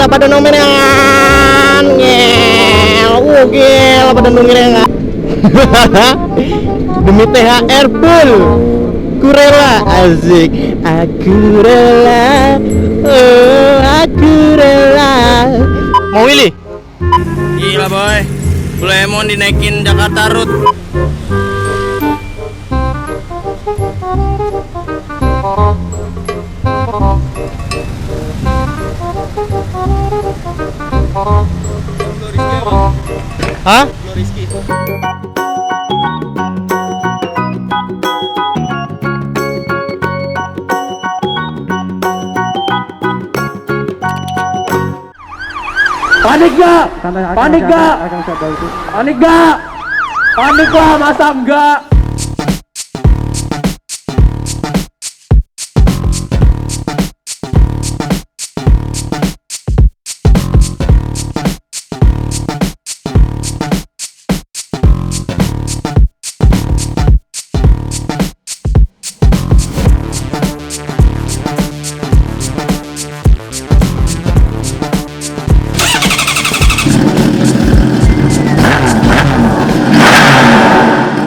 Gila pada nomeran. Gila pada nomeran. Demi THR full. Aku rela, asik. Aku rela. Oh, aku rela. Mau Willy? Gila boy, Doraemon dinaikin Jakarta Route. Hah? Panik gak? Panik gak? Panik gak? Panik lah, masa enggak?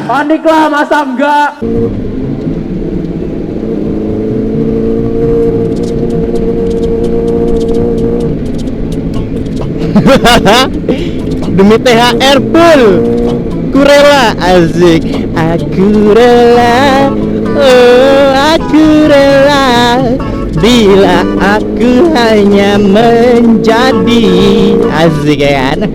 Panik lah, masa enggak? Demi THR full. Aku rela, asik. Aku rela. Oh, aku rela. Bila aku hanya menjadi, asik ya kan?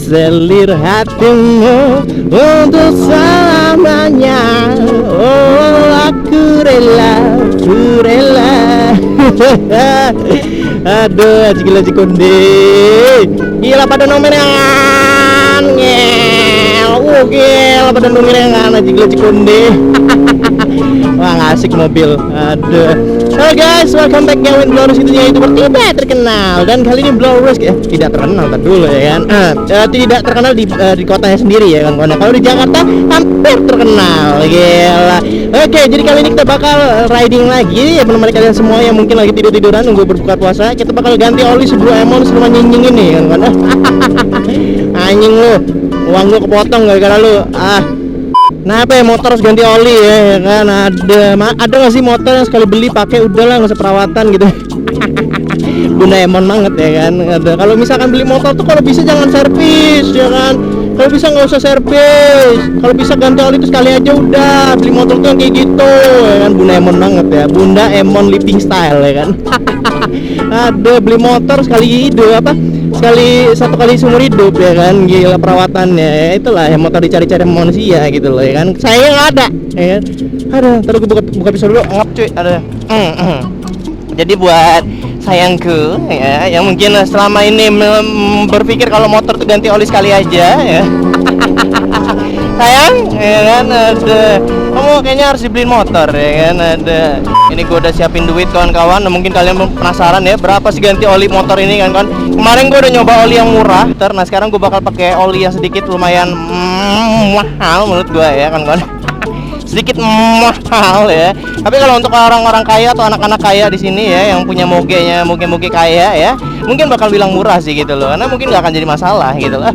Selir hatimu untuk selamanya. Oh, aku rela, aku rela. Aduh, gila Cikonde. Gila pada nomeran. Gila pada nomeran gila Cikonde. Wah, ngasik mobil. Aduh. Halo guys, welcome back with Blowers, itu YouTuber tidak terkenal. Dan kali ini Blowers tidak terkenal, tak dulu ya kan. Tidak terkenal di kotanya sendiri ya kan. Kalau di Jakarta hampir terkenal. Gila. Oke, jadi kali ini kita bakal riding lagi ya, menemani kalian semua yang mungkin lagi tidur-tiduran nunggu berbuka puasa. Kita bakal ganti oli si Doraemon sama nyinying ini kan. Anjing lu. Uang lu kepotong gara-gara lu. Kenapa ya motor harus ganti oli ya kan? Ada nggak sih motor yang sekali beli pakai udahlah nggak usah perawatan gitu. Doraemon banget ya kan. Kalau misalkan beli motor tuh kalau bisa jangan servis ya kan. Kalau bisa nggak usah servis. Kalau bisa ganti oli itu sekali aja udah. Beli motor tuh yang kayak gitu ya kan. Doraemon banget ya. Bunda Emon living style ya kan. Beli motor sekali hidup satu kali seumur hidup ya kan. Gila perawatannya ya, itulah yang motor dicari-cari manusia gitu loh ya kan. Saya nggak ada ya kan. Ntar gue buka pisau dulu, ngap cuy. Jadi buat sayangku ya, yang mungkin selama ini berpikir kalau motor tuh ganti oli sekali aja ya. Sayang ya kan, kamu kayaknya harus dibeliin motor ya kan. Ini gue udah siapin duit kawan-kawan. Mungkin kalian penasaran ya berapa sih ganti oli motor ini kan. Kemarin gue udah nyoba oli yang murah. Nah sekarang gue bakal pakai oli yang sedikit lumayan mahal menurut gue ya kan. Sedikit mahal ya. Tapi kalau untuk orang-orang kaya atau anak-anak kaya di sini ya, yang punya moge kaya ya, mungkin bakal bilang murah sih gitu loh. Karena mungkin nggak akan jadi masalah gitu loh.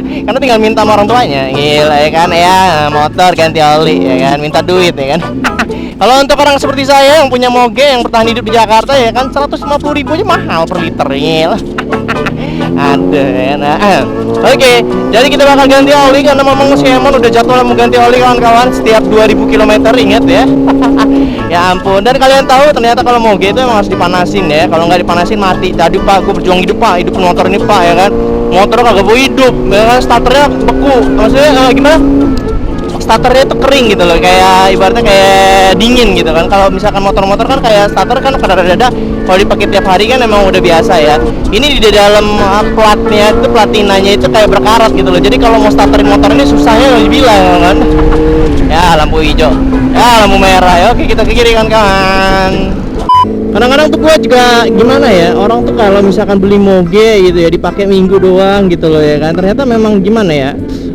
Karena tinggal minta sama orang tuanya. Gila ya kan ya, motor ganti oli ya kan, minta duit ya kan. Kalau untuk orang seperti saya yang punya moge yang bertahan hidup di Jakarta ya kan, 150.000 aja mahal per liter. Gila. Oke, jadi kita bakal ganti oli karena memang si Emon udah jadwal mau ganti oli kawan-kawan setiap 2000 km, ingat ya. Ya ampun, dan kalian tahu ternyata kalau moge itu emang harus dipanasin ya. Kalau nggak dipanasin mati. Tadi pak, gue berjuang hidup pak, hidup motor ini pak ya kan. Motor kagak mau hidup, ya kan, starternya beku. Maksudnya gimana? Starternya itu kering gitu loh, kayak ibaratnya kayak dingin gitu kan. Kalau misalkan motor-motor kan kayak starter kan kadang-kadang kalau dipakai tiap hari kan emang udah biasa ya. Ini di dalam platnya itu, platinanya itu kayak berkarat gitu loh. Jadi kalau mau starterin motor ini susahnya dibilang kan. Ya lampu hijau, ya lampu merah ya. Oke, kita ke kiri kan kawan. Kadang-kadang tuh gue juga gimana ya, orang tuh kalau misalkan beli moge gitu ya dipakai minggu doang gitu loh ya kan. Ternyata memang gimana ya,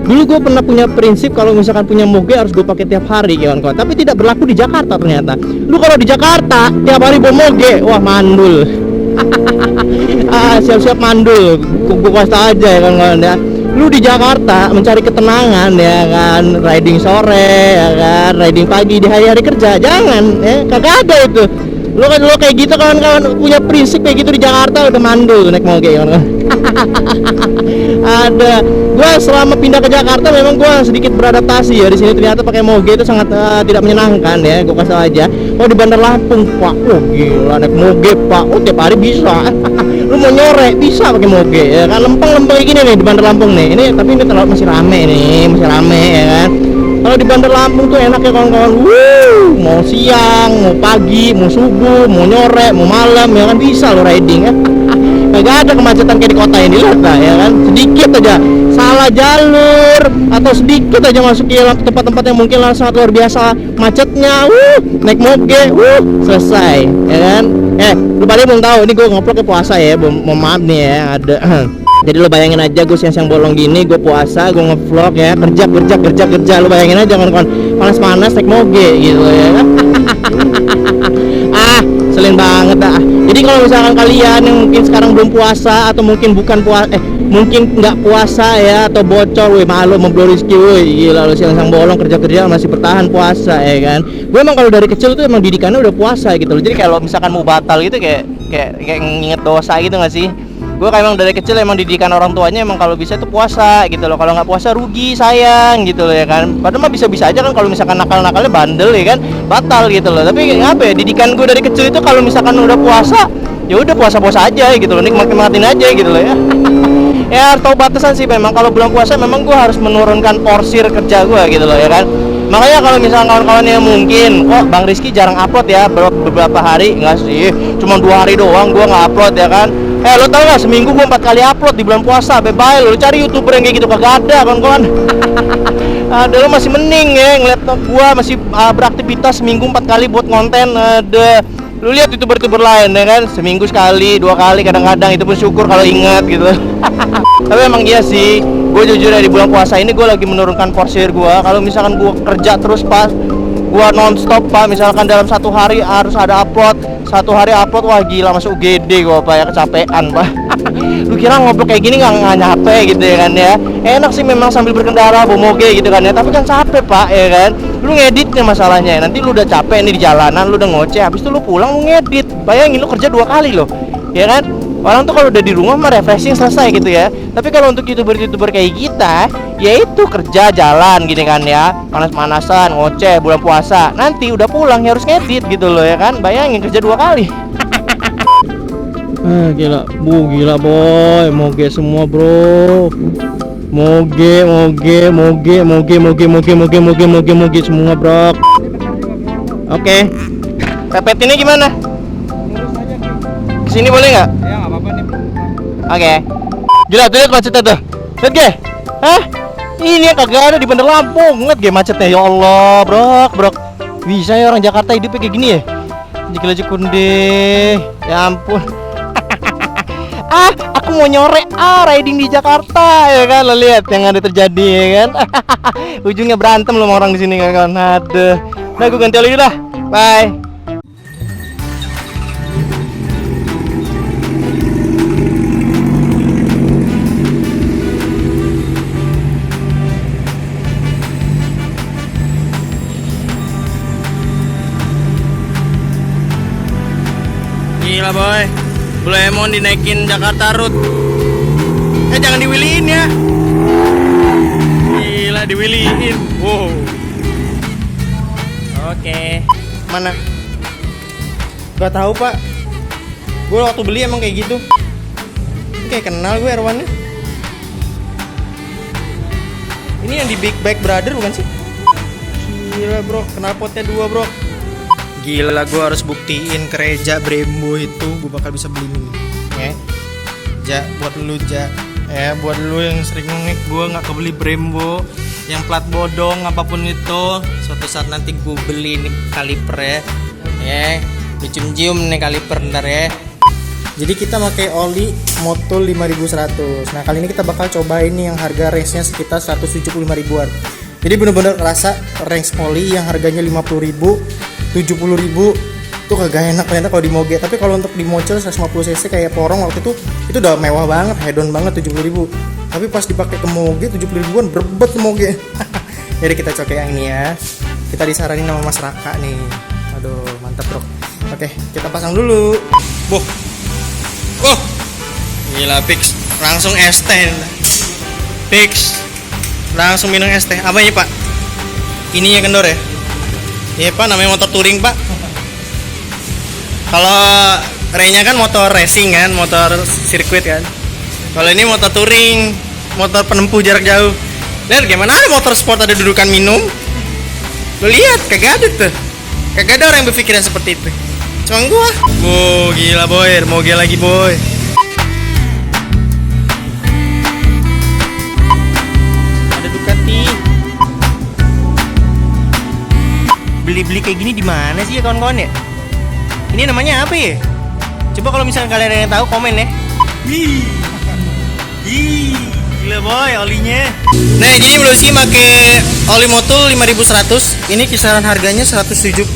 dulu gue pernah punya prinsip kalau misalkan punya moge harus gue pakai tiap hari kawan-kawan. Tapi tidak berlaku di Jakarta ternyata. Lu kalau di Jakarta tiap hari bawa moge, wah mandul. Siap-siap mandul, gue kasih aja ya kan ya. Lu di Jakarta mencari ketenangan ya kan, riding sore ya kan, riding pagi di hari-hari kerja, jangan ya, kagak ada itu. Lu kayak gitu kawan-kawan punya prinsip kayak gitu di Jakarta udah mandul naik moge kan. Ada, gua selama pindah ke Jakarta memang gua sedikit beradaptasi ya di sini, ternyata pakai moge itu sangat tidak menyenangkan ya, gua kasih aja. Oh di Bandar Lampung pak, oh gila naik moge pak, oh tiap hari bisa. Lu mau nyore bisa pakai moge ya kan, lempeng-lempeng kayak gini nih di Bandar Lampung nih. Ini tapi ini terlalu masih rame nih, masih rame ya kan. Kalau di Bandar Lampung tuh enak ya kawan-kawan. Mau siang, mau pagi, mau subuh, mau nyore, mau malam ya kan bisa lo riding ya. Kagak ada kemacetan kayak di kota ini, lihat lah ya kan. Sedikit aja salah jalur atau sedikit aja masuk ke tempat-tempat yang mungkin sangat luar biasa macetnya, naik moge, selesai ya kan. Lu pada belum tahu ini gue ngoplok ke puasa ya, mau maaf nih ya ada. Jadi lo bayangin aja gue siang-siang bolong gini, gue puasa, gue ngevlog ya, kerja. Lo bayangin aja kawan-kawan, panas-panas naik moge gitu ya kan. Selin banget dah. Jadi kalau misalkan kalian yang mungkin sekarang belum puasa atau mungkin bukan puasa, mungkin nggak puasa ya atau bocor, malu mau Bro Rizky, gila lo siang-siang bolong kerja masih bertahan puasa ya kan. Gue emang kalau dari kecil tuh emang didikannya udah puasa gitu loh. Jadi kalau misalkan mau batal gitu kayak nginget dosa gitu nggak sih? Gue kayak emang dari kecil emang didikan orang tuanya emang kalau bisa tuh puasa gitu loh, kalau nggak puasa rugi sayang gitu loh ya kan. Padahal mah bisa-bisa aja kan kalau misalkan nakal-nakalnya bandel ya kan, batal gitu loh. Tapi apa ya, didikan gue dari kecil itu kalau misalkan udah puasa ya udah puasa-puasa aja gitu loh, nikmatin aja gitu loh ya. Ya harus tahu batasan sih memang, kalau bulan puasa memang gue harus menurunkan porsir kerja gue gitu loh ya kan. Makanya kalau misalnya kawan-kawan yang mungkin kok Bang Rizky jarang upload ya beberapa hari, enggak sih, cuma 2 hari doang gue nggak upload ya kan. Lo tau gak, seminggu gue 4 kali upload di bulan puasa. Bye-bye lo cari youtuber yang kayak gitu kagak ada kawan-kawan. Ada lo masih mending ya ngeliat gue masih beraktivitas seminggu 4 kali buat konten. Ada lu lihat youtuber lain ya kan, seminggu sekali 2 kali kadang-kadang, itu pun syukur kalau ingat gitu. Tapi emang iya sih, gue jujur ya di bulan puasa ini gue lagi menurunkan porsir gue. Kalau misalkan gue kerja terus pas gue nonstop pak, misalkan dalam 1 hari harus ada upload, 1 hari upload, wah gila masuk UGD gue pak ya, kecapean pak. Lu kira ngobrol kayak gini nggak nyampe gitu ya kan ya, enak sih memang sambil berkendara bawa moge gitu kan ya, tapi kan capek pak ya kan. Lu ngeditnya masalahnya, nanti lu udah capek nih di jalanan, lu udah ngoceh, habis itu lu pulang lu ngedit, bayangin lu kerja 2 kali loh ya kan. Orang tuh kalau udah di rumah mah refreshing selesai gitu ya. Tapi kalau untuk youtuber kayak kita, yaitu kerja jalan gini kan ya, panas-panasan, ngoceh bulan puasa, nanti udah pulang ya harus ngedit gitu loh ya kan. Bayangin kerja 2 kali. Gila boy, moge semua bro. Moge semua bro. Oke. Pepet ini gimana? Kesini boleh nggak? Ya nggak apa-apa nih. Oke. Gila tuh lihat macetnya tuh. Lihat ge. Hah? Ini yang kagak ada di Bandar Lampung. Lihat ge macetnya, ya Allah, bro. Bisa ya orang Jakarta hidupnya kayak gini ya? Jekil-jekun deh. Ya ampun. Aku mau nyore riding di Jakarta ya kan. Lo lihat yang ada terjadi ya kan. Ujungnya berantem lo sama orang di sini kan. Aduh. Udah gue ganti lagi dah. Bye. Gila boy, Blue Lemon dinaikin Jakarta Route. Jangan diwiliin ya. Gila diwiliin. Wow. Oke. Mana? Gak tahu pak. Gue waktu beli emang kayak gitu. Kayak kenal gue Erwannya. Ini yang di Big Bike Brother bukan sih? Gila bro, knalpotnya 2 bro. Gila, gue harus buktiin ke Reja Brembo itu gue bakal bisa beli ini ya. Ja, buat lu Ja, buat lu yang sering ngek gue nggak kebeli Brembo yang plat bodong apapun itu, suatu saat nanti gue beli ini kaliper ya. Dicium-cium nih kaliper ntar ya. Jadi kita pakai oli Moto 5100. Nah kali ini kita bakal cobain nih yang harga range-nya sekitar 175 ribuan. Jadi bener-bener rasa range oli yang harganya 50 ribu, 70 ribu, Tuh kagak enak ternyata kalau di moge. Tapi kalau untuk di mocel 150 cc kayak porong waktu itu udah mewah banget, hedon banget 70.000. Tapi pas dipakai ke moge 70 ribuan berbet ke moge. Jadi kita coba yang ini ya. Kita disaranin sama Mas Raka nih. Aduh, mantap bro. Oke, kita pasang dulu. Boh. Gila Pix, langsung es teh. Pix, langsung minum es teh. Apa ini Pak? Ininya kendor ya? Iya Pak, namanya motor touring Pak. Kalau Rey-nya kan motor racing kan, motor sirkuit kan. Kalau ini motor touring, motor penempuh jarak jauh. Lihat gimana ada motor sport ada dudukan minum. Lo lihat, kagak ada tuh. Kagak ada orang yang berpikiran seperti itu. Cuma gua. Gila boy, moge lagi boy. Ada Ducati. Beli-beli kayak gini di mana sih ya kawan-kawan ya? Ini namanya apa ya? Coba kalau misalnya kalian ada yang tahu komen ya. Gila boy olinya. Nah jadi Blowski pakai oli Motul 5100. Ini kisaran harganya 175.000.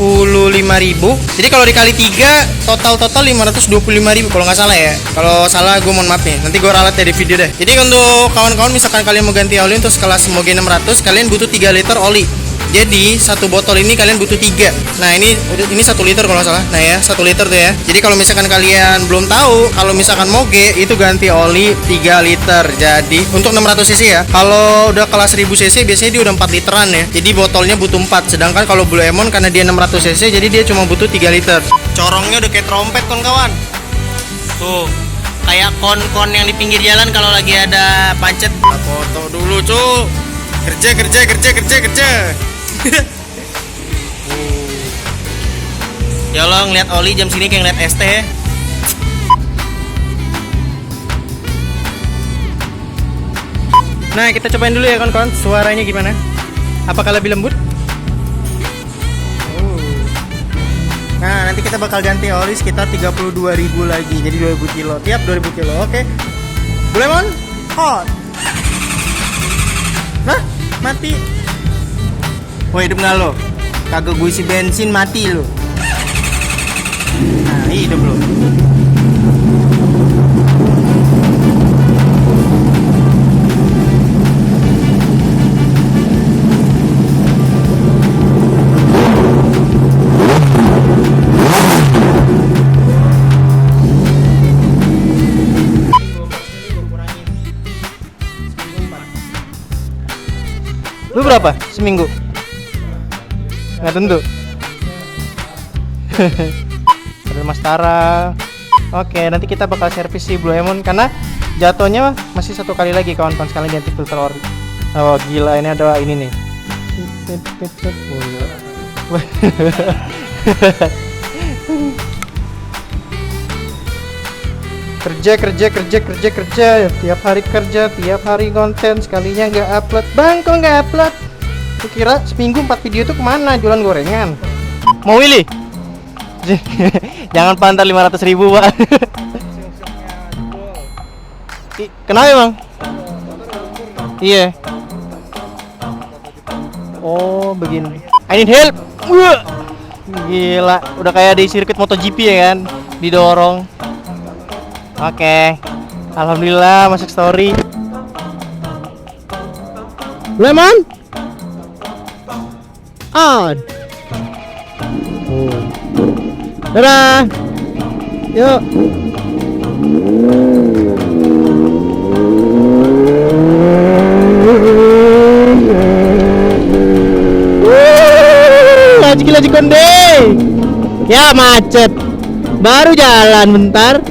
Jadi kalau dikali 3 total 525.000 kalau nggak salah ya. Kalau salah gue mohon maaf nih. Nanti gue ralat ya di video deh. Jadi untuk kawan-kawan misalkan kalian mau ganti oli untuk kelas Moge 600, kalian butuh 3 liter oli. Jadi satu botol ini kalian butuh 3. Nah ini 1 liter kalau nggak salah. Nah ya 1 liter tuh ya. Jadi kalau misalkan kalian belum tahu, kalau misalkan moge itu ganti oli 3 liter. Jadi untuk 600 cc ya. Kalau udah kelas 1000 cc biasanya dia udah 4 literan ya. Jadi botolnya butuh 4. Sedangkan kalau Blue Emon karena dia 600 cc jadi dia cuma butuh 3 liter. Corongnya udah kayak trompet kawan-kawan. Tuh kayak kon-kon yang di pinggir jalan kalau lagi ada pacet. Foto dulu cu. Kerja. Ya Allah ngeliat oli jam sini kayak ngeliat ST ya. Nah kita cobain dulu ya kawan-kawan, suaranya gimana? Apakah lebih lembut? Nah nanti kita bakal ganti oli sekitar 32.000 lagi. Jadi 2000 kilo, tiap 2000 kilo. Oke Blue Emon hot. Nah mati. Woi hidup nggak lo? Kagak gue isi bensin mati lo. Nah hidup lo. Lu berapa seminggu? Nggak tentu. Ada Mas Tara. Oke, nanti kita bakal servis si Blue Emon karena jatuhnya masih 1 kali lagi kawan-kawan, sekalian ganti filter ori. Oh gila, ini ada ini nih. Kerja tiap hari kerja, tiap hari konten, sekalinya nggak upload. Bang kok nggak upload? Aku kira seminggu 4 video itu kemana? Jualan gorengan? Mau Willy? Jangan pantar 500.000 pak. Kenapa emang? Iya. Oh begini. I need help. Gila, udah kayak di sirkuit MotoGP ya kan? Didorong. Oke. Alhamdulillah masuk story. Lemon? On. Dadah. Yuk. Lagi konde. Ya macet. Baru jalan bentar.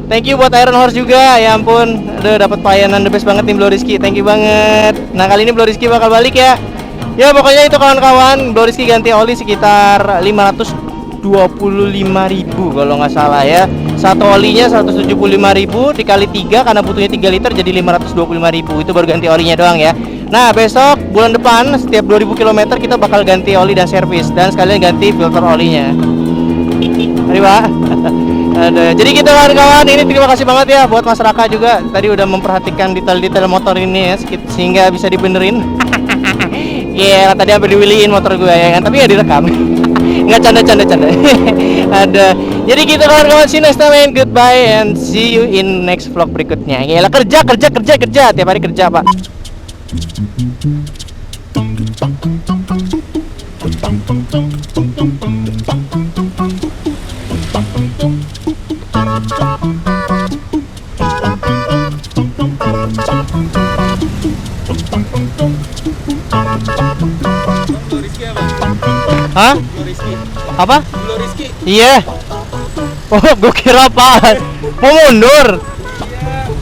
Thank you buat Iron Horse juga. Ya ampun, aduh dapat pelayanan the best banget nih Blow Rizky. Thank you banget. Nah kali ini Blow Rizky bakal balik ya. Ya pokoknya itu kawan-kawan, Blow Rizky ganti oli sekitar 525.000 kalau nggak salah ya. Satu olinya 175.000 dikali 3 karena butuhnya 3 liter jadi 525.000. Itu baru ganti olinya doang ya. Nah besok bulan depan setiap 2000 km kita bakal ganti oli dan servis dan sekalian ganti filter olinya. Mari Pak. Aduh, jadi gitu kawan-kawan, ini terima kasih banget ya buat Mas Raka juga tadi udah memperhatikan detail-detail motor ini ya sehingga bisa dibenerin. Iya, tadi hampir diwiliin motor gue ya kan, tapi ya direkam. Nggak canda. Ada. Jadi gitu kawan-kawan, see you next time and goodbye and see you in next vlog berikutnya. Yalah, kerja tiap hari kerja Pak. Hah? Apa? Iya. Oh, gue kira apaan? Mau mundur?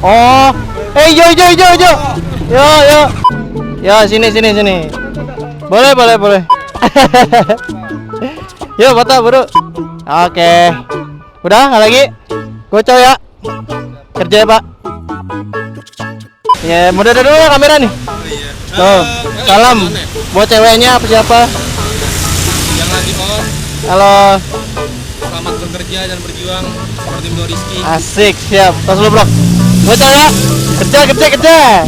Oh, yo. Yo, sini. Boleh. Yo, foto bro. Oke. Udah, nggak lagi? Gocok ya. Kerja ya, Pak. Ya, mudah dulu ya kamera nih. Tuh, salam buat ceweknya apa siapa? Yang lagi on, Halo. selamat bekerja dan berjuang seperti Bro Rizky. Asik, siap. Tos lu, Bro. Gocok ya. Kerja.